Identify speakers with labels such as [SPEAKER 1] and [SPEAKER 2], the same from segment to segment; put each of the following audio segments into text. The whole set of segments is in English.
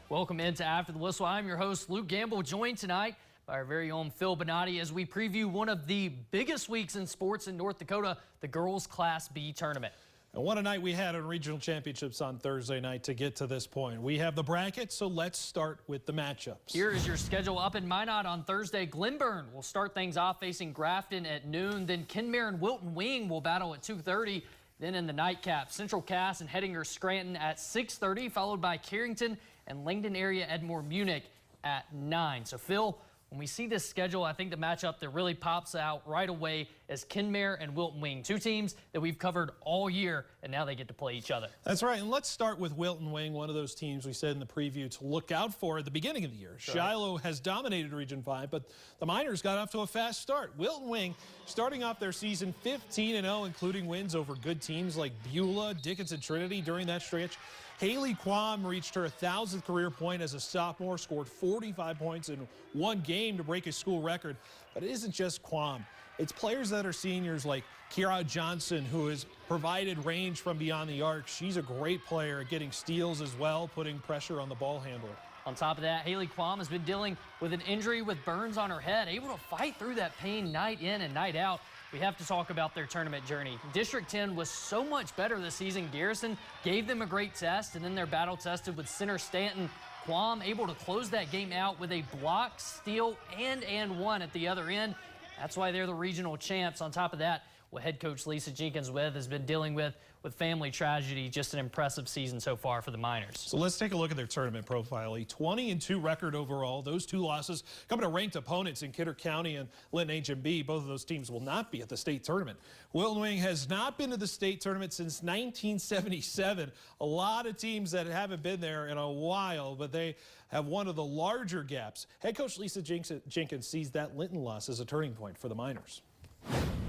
[SPEAKER 1] Welcome into After the Whistle. I'm your host, Luke Gamble, joined tonight by our very own Phil Bonatti as we preview one of the biggest weeks in sports in North Dakota, the girls Class B tournament.
[SPEAKER 2] And what a night we had in regional championships on Thursday night to get to this point. We have the bracket, so let's start with the matchups.
[SPEAKER 1] Here is your schedule up in Minot on Thursday. Glenburn will start things off facing Grafton at noon. Then Kenmare and Wilton Wing will battle at 2:30. Then in the nightcap, Central Cass and Hettinger Scranton at 6:30, followed by Carrington and Langdon area Edmore Munich at 9. So Phil, when we see this schedule, I think the matchup that really pops out right away is Kenmare and Wilton Wing, two teams that we've covered all year, and now they get to play each other. That's right, and let's start with Wilton Wing, one of those teams we said in the preview to look out for at the beginning of the year. Sure. Shiloh has dominated Region 5, but the Miners got off to a fast start. Wilton Wing starting off their season 15-0, including wins over good teams like Beulah, Dickinson Trinity during that stretch. Haley Quam reached her 1,000th career point as a sophomore, scored 45 points in one game to break a school record. But it isn't just Quam. It's players that are seniors like Kira Johnson, who has provided range from beyond the arc. She's a great player at getting steals as well, putting pressure on the ball handler. On top of that, Haley Quam has been dealing with an injury with burns on her head, able to fight through that pain night in and night out. We have to talk about their tournament journey. District 10 was so much better this season. Garrison gave them a great test, and then their battle tested with Center Stanton. Quam able to close that game out with a block, steal, and one at the other end. That's why they're the regional champs. On top of that, what head coach Lisa Jenkins has been dealing with family tragedy. Just an impressive season so far for the Miners. So let's take a look at their tournament profile. A 20-2 record overall. Those two losses coming to ranked opponents in Kidder County and Linton HMB. Both of those teams will not be at the state tournament. Wilton Wing has not been to the state tournament since 1977. A lot of teams that haven't been there in a while, but they have one of the larger gaps. Head coach Lisa Jenkins sees that Linton loss as a turning point for the Miners.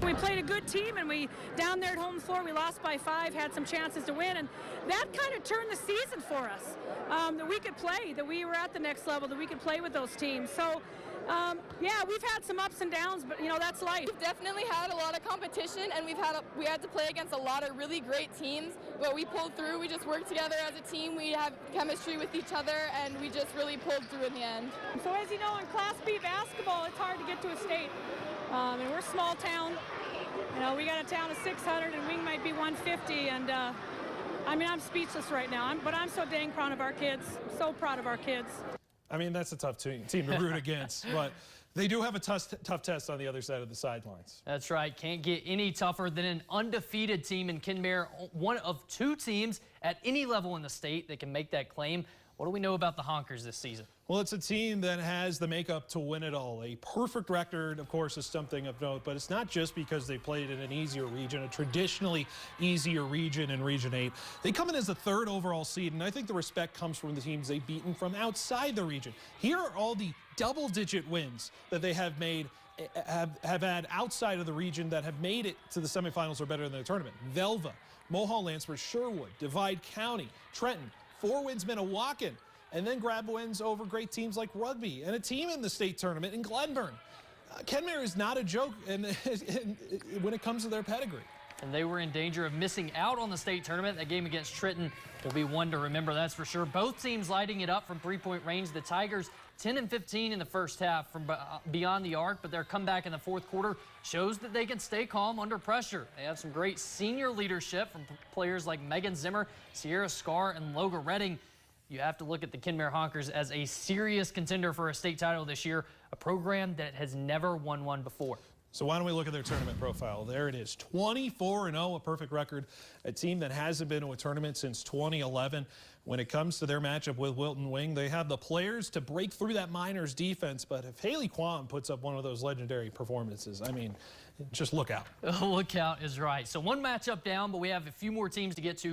[SPEAKER 3] We played a good team, and we down there at home floor we lost by 5, had some chances to win, and that kind of turned the season for us. That we could play, that we were at the next level, that we could play with those teams. So yeah, we've had some ups and downs, but you know, that's life.
[SPEAKER 4] We've definitely had a lot of competition, and we had to play against a lot of really great teams, but we pulled through. We just worked together as a team. We have chemistry with each other, and we just really pulled through in the end.
[SPEAKER 3] So as you know, in Class B basketball, it's hard to get to a state. And we're a small town. You know, we got a town of 600, and Wing might be 150, and I mean, I'm speechless right now. But I'm so dang proud of our kids. So proud of our kids.
[SPEAKER 2] I mean, that's a tough team to root against, but they do have a tough test on the other side of the sidelines.
[SPEAKER 1] That's right. Can't get any tougher than an undefeated team in Kenmare, one of two teams at any level in the state that can make that claim. What do we know about the Honkers this season?
[SPEAKER 2] Well, it's a team that has the makeup to win it all. A perfect record, of course, is something of note, but it's not just because they played in an easier region, a traditionally easier region in Region 8. They come in as the 3rd overall seed, and I think the respect comes from the teams they've beaten from outside the region. Here are all the double-digit wins that they have made, have had outside of the region that have made it to the semifinals or better in the tournament. Velva, Mohall-Lansford, Sherwood, Divide County, Trenton, 4 wins Minnewacan, and then grab wins over great teams like Rugby and a team in the state tournament in Glenburn. Kenmare is not a joke when it comes to their pedigree.
[SPEAKER 1] And they were in danger of missing out on the state tournament. That game against Trenton will be one to remember, that's for sure. Both teams lighting it up from three-point range. The Tigers 10-15 in the first half from beyond the arc, but their comeback in the fourth quarter shows that they can stay calm under pressure. They have some great senior leadership from players like Megan Zimmer, Sierra Scar, and Loga Redding. You have to look at the Kenmare Honkers as a serious contender for a state title this year, a program that has never won one before.
[SPEAKER 2] So why don't we look at their tournament profile? There it is, 24-0, a perfect record. A team that hasn't been to a tournament since 2011. When it comes to their matchup with Wilton Wing, they have the players to break through that Miners defense. But if Haley Quam puts up one of those legendary performances, I mean, just look out.
[SPEAKER 1] Look out is right. So one matchup down, but we have a few more teams to get to.